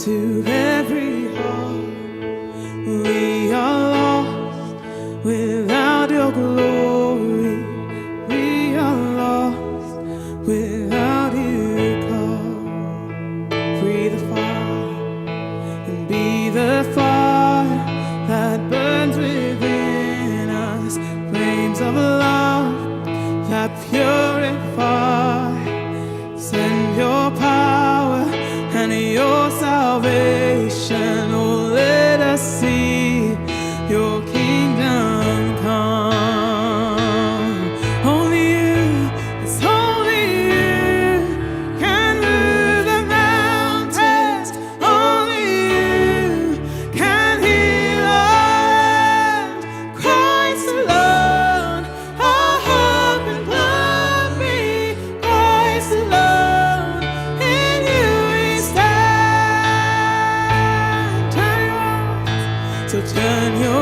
to every heart. We are lost without your glory. We are lost without you. Come, breathe the fire and be the fire that burns within us. Flames of love that purify. Send your power and your salvation. Oh, let us see your kingdom come. Only you, it's only you can move the mountains. Only you can heal our land. Christ alone, our hope and glory. Christ alone, in you we stand. So turn your